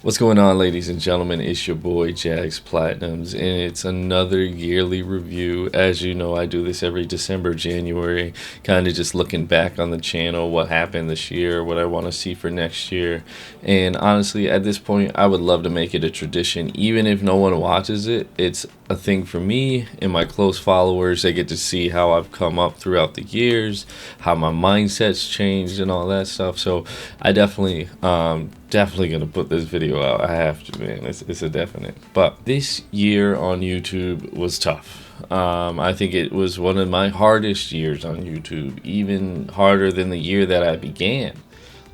What's going on, ladies and gentlemen? It's your boy Jagz Platinums, and it's another yearly review. As you know, I do this every December, January, kind of just looking back on the channel, what happened this year, what I want to see for next year. And honestly, at this point, I would love to make it a tradition. Even if no one watches it, it's a thing for me and my close followers. They get to see how I've come up throughout the years, how my mindset's changed and all that stuff. So I definitely gonna put this video out. I have to, man. It's a definite. But this year on YouTube was tough. I think it was one of my hardest years on YouTube, even harder than the year that I began.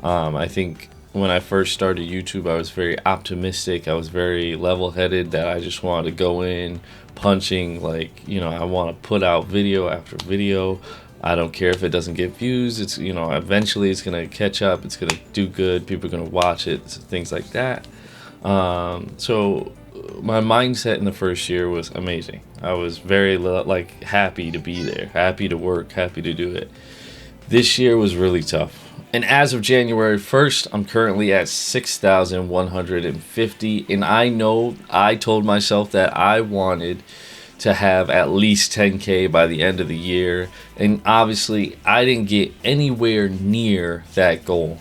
I think when I first started YouTube, I was very optimistic. I was very level-headed that I just wanted to go in punching, like, I want to put out video after video. I don't care if it doesn't get views. It's, eventually it's going to catch up. It's going to do good. People are going to watch it, things like that. So my mindset in the first year was amazing. I was very happy to be there, happy to work, happy to do it. This year was really tough. And as of January 1st, I'm currently at 6,150. And I know I told myself that I wanted to have at least 10K by the end of the year. And obviously, I didn't get anywhere near that goal.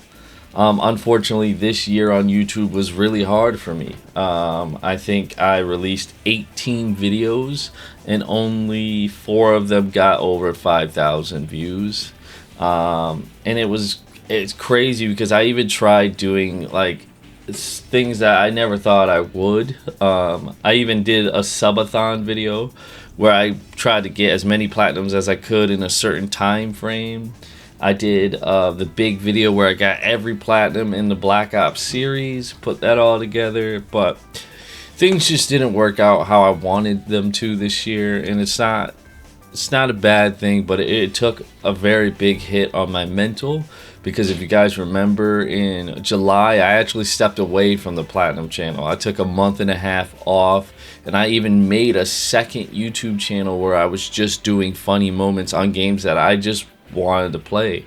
Unfortunately, this year on YouTube was really hard for me. I think I released 18 videos and only 4 of them got over 5,000 views. And it's crazy because I even tried doing things that I never thought I would. I even did a subathon video where I tried to get as many platinums as I could in a certain time frame. I did the big video where I got every platinum in the Black Ops series, put that all together, but things just didn't work out how I wanted them to this year, and it's not a bad thing, but it took a very big hit on my mental. Because if you guys remember, in July, I actually stepped away from the Platinum channel. I took a month and a half off, and I even made a second YouTube channel where I was just doing funny moments on games that I just wanted to play.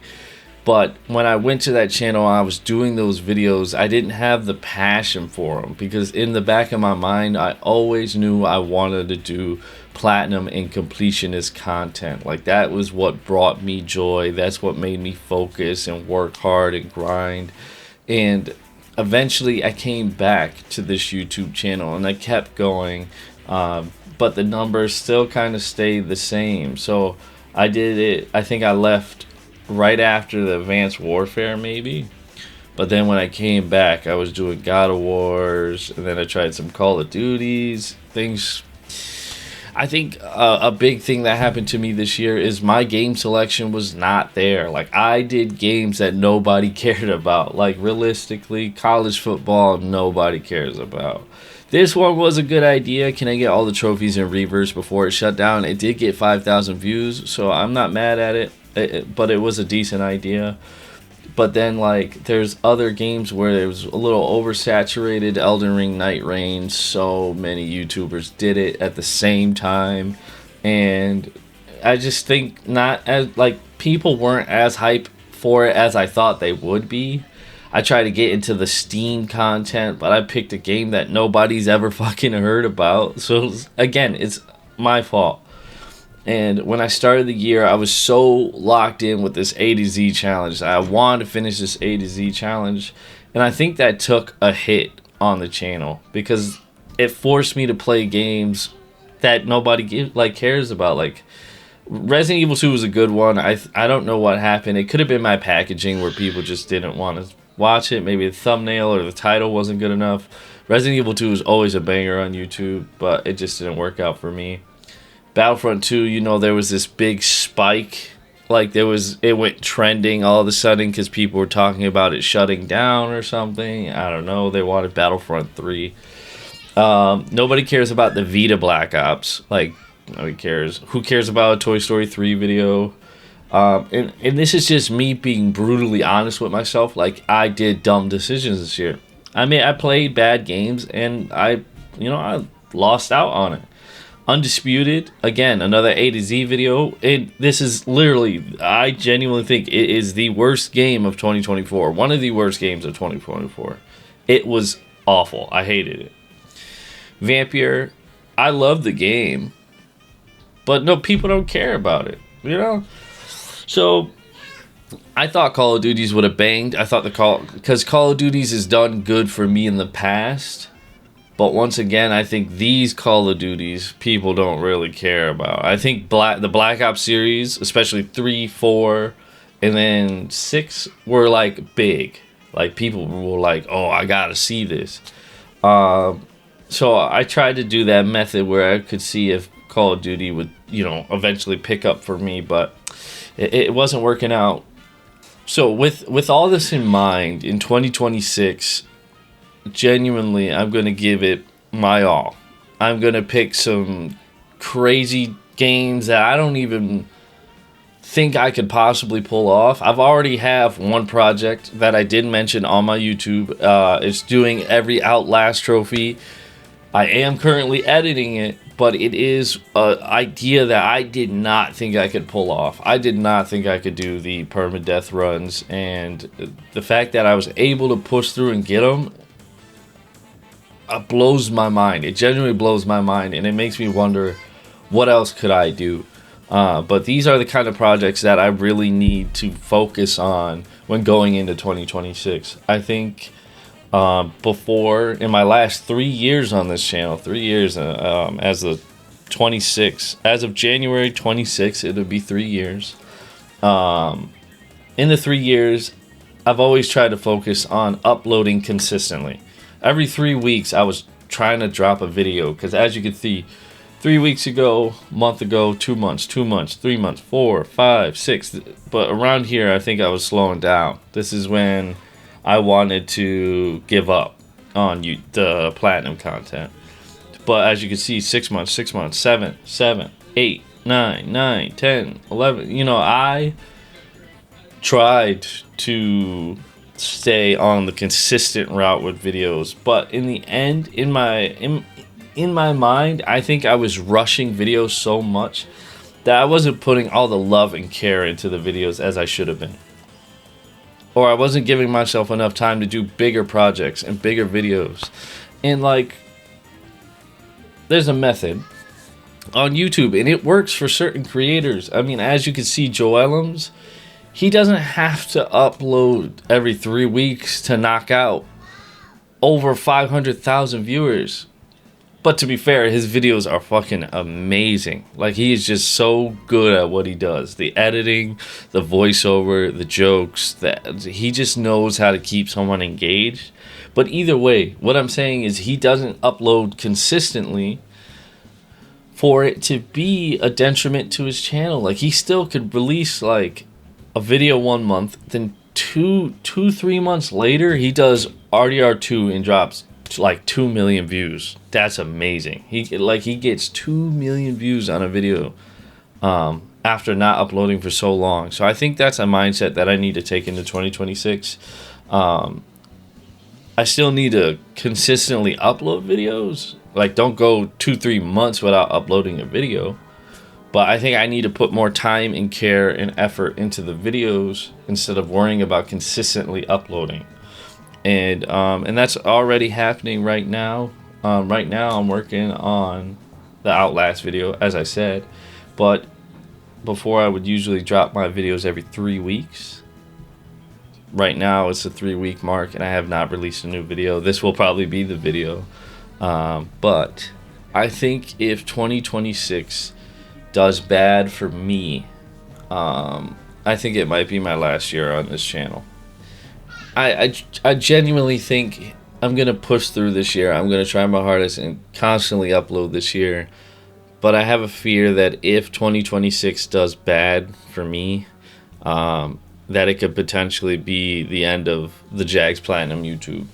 But when I went to that channel, I was doing those videos, I didn't have the passion for them. Because in the back of my mind, I always knew I wanted to do platinum and completionist content. Like, that was what brought me joy. That's what made me focus and work hard and grind. And eventually I came back to this YouTube channel and I kept going, but the numbers still kind of stayed the same. So I did it, I think I left right after the Advanced Warfare maybe. But then when I came back, I was doing God of Wars, and then I tried some Call of Duties. I think a big thing that happened to me this year is my game selection was not there. Like, I did games that nobody cared about. Like, realistically, college football, nobody cares about. This one was a good idea. Can I get all the trophies in reverse before it shut down? It did get 5,000 views, so I'm not mad at it. But it was a decent idea. But then, there's other games where it was a little oversaturated. Elden Ring, Night Rain, so many YouTubers did it at the same time. And I just think people weren't as hype for it as I thought they would be. I tried to get into the Steam content, but I picked a game that nobody's ever fucking heard about. So, again, it's my fault. And when I started the year, I was so locked in with this A to Z challenge. I wanted to finish this A to Z challenge. And I think that took a hit on the channel because it forced me to play games that nobody cares about. Like, Resident Evil 2 was a good one. I don't know what happened. It could have been my packaging where people just didn't want to watch it. Maybe the thumbnail or the title wasn't good enough. Resident Evil 2 is always a banger on YouTube, but it just didn't work out for me. Battlefront 2, there was this big spike. It went trending all of a sudden because people were talking about it shutting down or something. I don't know. They wanted Battlefront 3. Nobody cares about the Vita Black Ops. Nobody cares. Who cares about a Toy Story 3 video? And this is just me being brutally honest with myself. I did dumb decisions this year. I mean, I played bad games and I lost out on it. Undisputed, again, another A to Z video. This is literally, I genuinely think it is the worst game of 2024. One of the worst games of 2024. It was awful. I hated it. Vampire, I love the game, but no, people don't care about it, you know? So I thought Call of Duties would have banged. I thought because Call of Duties has done good for me in the past. But once again, I think these Call of Duties people don't really care about. I think the Black Ops series, especially 3, 4, and then 6, were like big. Like people were like, "Oh, I gotta see this." So I tried to do that method where I could see if Call of Duty would, eventually pick up for me, but it wasn't working out. So with all this in mind, in 2026. Genuinely, I'm going to give it my all. I'm going to pick some crazy games that I don't even think I could possibly pull off. I've already have one project that I did mention on my YouTube. It's doing every Outlast trophy. I am currently editing it, but it is an idea that I did not think I could pull off. I did not think I could do the permadeath runs, and the fact that I was able to push through and get them blows my mind. It genuinely blows my mind, and it makes me wonder what else could I do. But these are the kind of projects that I really need to focus on when going into 2026. I think before, in my last 3 years on this channel, 3 years as of January 26th, it'll be 3 years. In the 3 years, I've always tried to focus on uploading consistently. Every 3 weeks, I was trying to drop a video, because as you can see, 3 weeks ago, month ago, 2 months, 2 months, 3 months, 4, 5, 6. But around here, I think I was slowing down. This is when I wanted to give up on the platinum content. But as you can see, 6 months, 6 months, 7, 8, 9, 10, 11. I tried to stay on the consistent route with videos, but in the end, in my mind, I think I was rushing videos so much that I wasn't putting all the love and care into the videos as I should have been, or I wasn't giving myself enough time to do bigger projects and bigger videos. And there's a method on YouTube, and it works for certain creators. I mean, as you can see, Joelums, he doesn't have to upload every 3 weeks to knock out over 500,000 viewers. But to be fair, his videos are fucking amazing. Like, he is just so good at what he does. The editing, the voiceover, the jokes, he just knows how to keep someone engaged. But either way, what I'm saying is he doesn't upload consistently for it to be a detriment to his channel. Like, he still could release a video 1 month, then 3 months later he does RDR2 and drops 2 million views. That's amazing. He gets 2 million views on a video after not uploading for so long. So I think that's a mindset that I need to take into 2026. I still need to consistently upload videos. Don't go 2-3 months without uploading a video. But I think I need to put more time and care and effort into the videos instead of worrying about consistently uploading. And that's already happening right now. Right now I'm working on the Outlast video, as I said. But before, I would usually drop my videos every 3 weeks. Right now it's the 3-week mark, and I have not released a new video. This will probably be the video. But I think if 2026 does bad for me, I think it might be my last year on this channel. I genuinely think I'm going to push through this year. I'm going to try my hardest and constantly upload this year. But I have a fear that if 2026 does bad for me, that it could potentially be the end of the Jagz Platinum YouTube.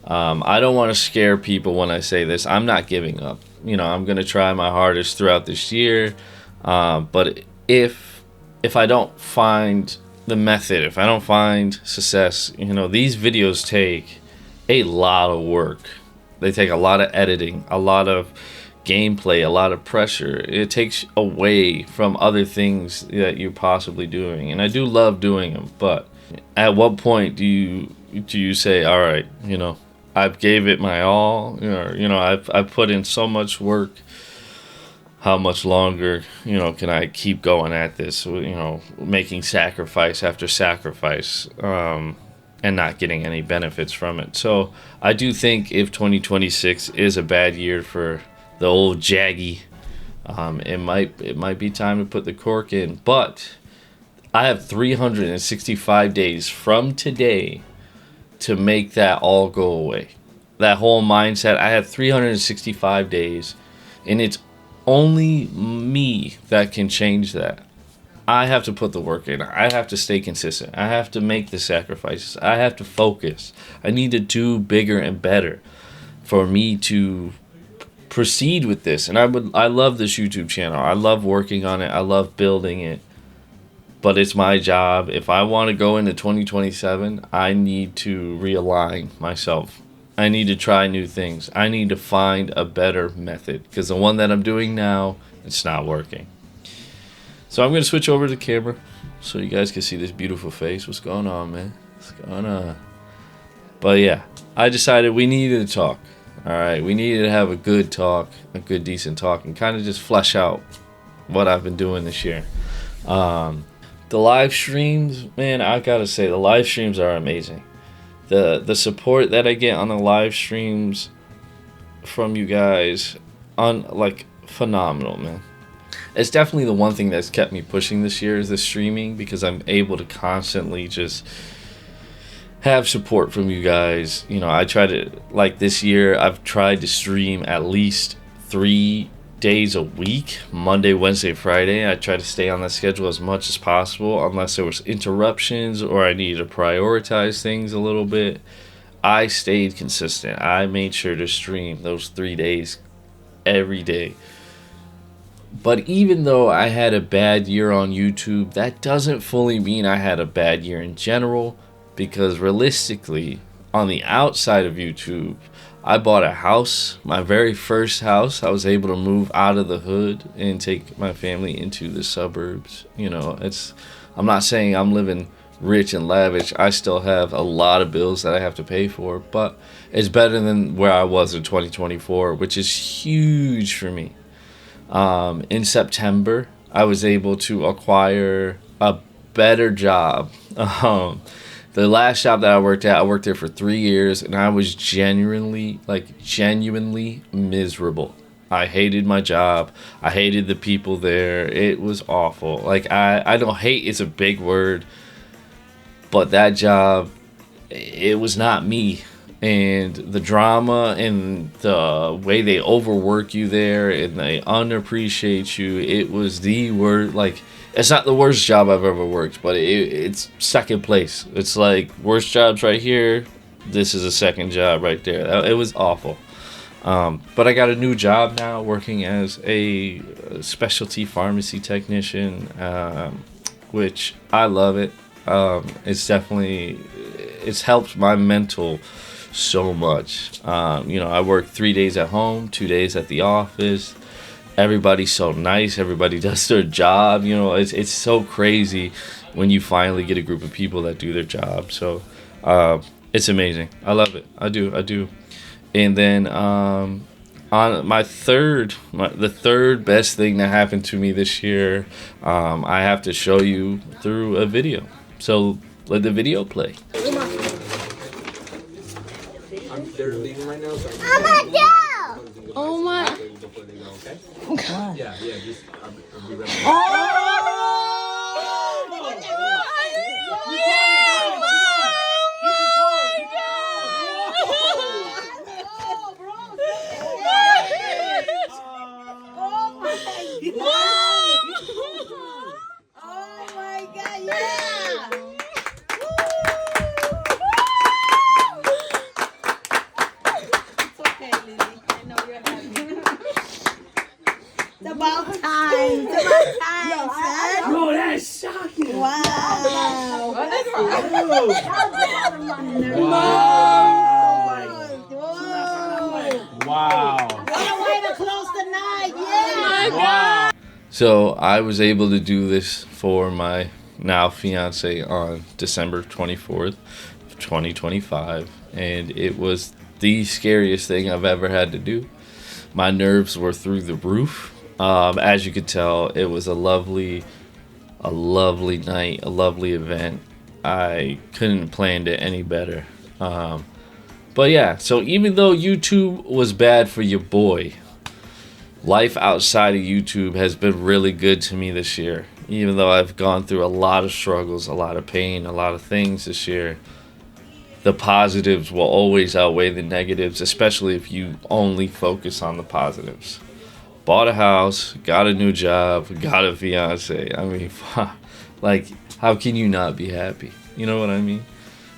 I don't want to scare people when I say this. I'm not giving up. I'm going to try my hardest throughout this year. But if I don't find the method, if I don't find success, these videos take a lot of work. They take a lot of editing, a lot of gameplay, a lot of pressure. It takes away from other things that you're possibly doing. And I do love doing them, but at what point do you say, all right, I've gave it my all. I've put in so much work. How much longer, can I keep going at this? Making sacrifice after sacrifice, and not getting any benefits from it. So I do think if 2026 is a bad year for the old Jaggy, it might be time to put the cork in. But I have 365 days from today to make that all go away. That whole mindset. I have 365 days, and it's only me that can change that. I have to put the work in. I have to stay consistent. I have to make the sacrifices. I have to focus. I need to do bigger and better for me to proceed with this. And I love this YouTube channel. I love working on it. I love building it. But it's my job. If I want to go into 2027, I need to realign myself. I need to try new things. I need to find a better method, because the one that I'm doing now, it's not working. So I'm going to switch over to the camera so you guys can see this beautiful face. What's going on, man? What's going on? But yeah, I decided we needed to talk. All right, we needed to have a good talk, a good, decent talk, and kind of just flesh out what I've been doing this year. The live streams, man, I got to say, the live streams are amazing. The support that I get on the live streams from you guys, phenomenal, man. It's definitely the one thing that's kept me pushing this year is the streaming, because I'm able to constantly just have support from you guys. I try to, this year, I've tried to stream at least 3 days a week, Monday, Wednesday, Friday. I try to stay on that schedule as much as possible, unless there was interruptions or I needed to prioritize things a little bit. I stayed consistent. I made sure to stream those 3 days every day. But even though I had a bad year on YouTube, that doesn't fully mean I had a bad year in general, because realistically, on the outside of YouTube, I bought a house, my very first house. I was able to move out of the hood and take my family into the suburbs. I'm not saying I'm living rich and lavish. I still have a lot of bills that I have to pay for, but it's better than where I was in 2024, which is huge for me. In September, I was able to acquire a better job. The last job that I worked there for 3 years, and I was genuinely miserable. I hated my job. I hated the people there. It was awful. I don't hate, it's a big word, but that job, it was not me. And the drama and the way they overwork you there and they underappreciate you, it was the word. It's not the worst job I've ever worked, but it's second place. It's worst jobs right here. This is a second job right there. It was awful. But I got a new job now, working as a specialty pharmacy technician, which I love it. It's helped my mental so much. I work 3 days at home, 2 days at the office. Everybody's so nice. Everybody does their job. It's so crazy when you finally get a group of people that do their job. So it's amazing. I love it. I do. And then on the third best thing that happened to me this year, I have to show you through a video. So let the video play. They're leaving right now. So Oh my! Oh God! Yeah, just I'll be ready. So I was able to do this for my now fiance on December 24th, 2025, and it was the scariest thing I've ever had to do. My nerves were through the roof. As you could tell, it was a lovely night, a lovely event. I couldn't have planned it any better. But yeah, so even though YouTube was bad for your boy, life outside of YouTube has been really good to me this year. Even though I've gone through a lot of struggles, a lot of pain, a lot of things this year, the positives will always outweigh the negatives, especially if you only focus on the positives. Bought a house, got a new job, got a fiance. I mean, like, how can you not be happy? You know what I mean?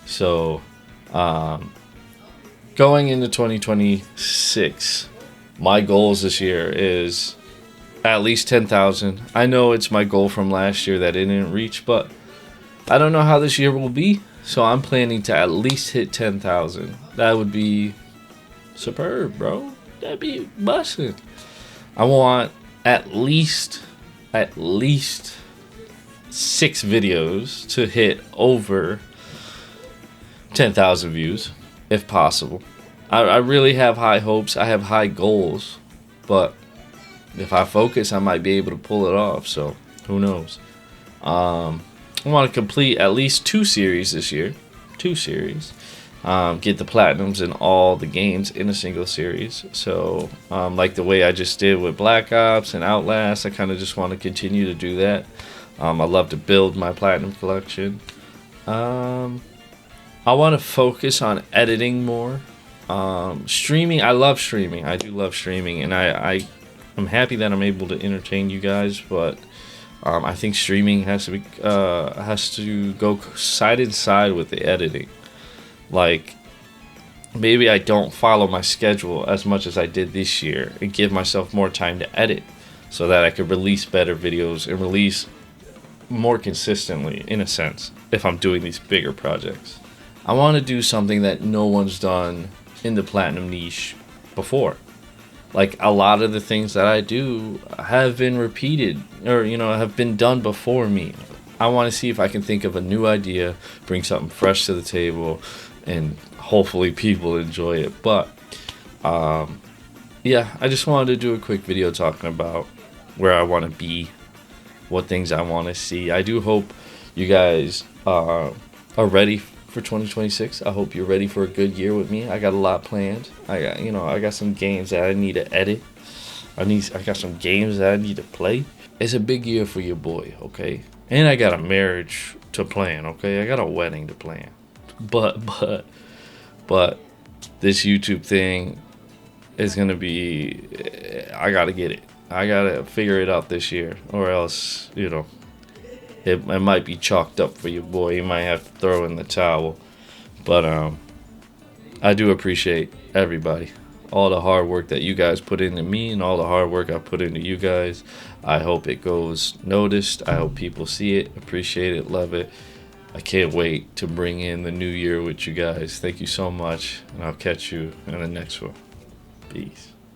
So, going into 2026, my goals this year is at least 10,000. I know it's my goal from last year that it didn't reach, but I don't know how this year will be. So I'm planning to at least hit 10,000. That would be superb, bro. That'd be busting. I want at least 6 videos to hit over 10,000 views, if possible. I really have high hopes. I have high goals, but if I focus, I might be able to pull it off. So who knows? I want to complete at least 2 series this year. 2 series. Get the platinums in all the games in a single series. So like the way I just did with Black Ops and Outlast, I kind of just want to continue to do that. I love to build my platinum collection. I want to focus on editing more. Streaming, I love streaming. I do love streaming, and I'm happy that I'm able to entertain you guys, but I think streaming has to go side and side with the editing. Like, maybe I don't follow my schedule as much as I did this year and give myself more time to edit so that I could release better videos and release more consistently, in a sense, if I'm doing these bigger projects. I want to do something that no one's done in the platinum niche before. Like, a lot of the things that I do have been repeated or, have been done before me. I want to see if I can think of a new idea, bring something fresh to the table, and hopefully people enjoy it. But, yeah, I just wanted to do a quick video talking about where I want to be, what things I want to see. I do hope you guys are ready for 2026. I hope you're ready for a good year with me. I got a lot planned. I got some games that I need to edit. I got some games that I need to play. It's a big year for your boy, okay? And I got a marriage to plan, okay? I got a wedding to plan. But this YouTube thing is gonna be, I gotta get it. I gotta figure it out this year, or else, it might be chalked up for your boy. You might have to throw in the towel. But I do appreciate everybody, all the hard work that you guys put into me and all the hard work I put into you guys. I hope it goes noticed. I hope people see it, appreciate it, love it. I can't wait to bring in the new year with you guys. Thank you so much, and I'll catch you in the next one. Peace.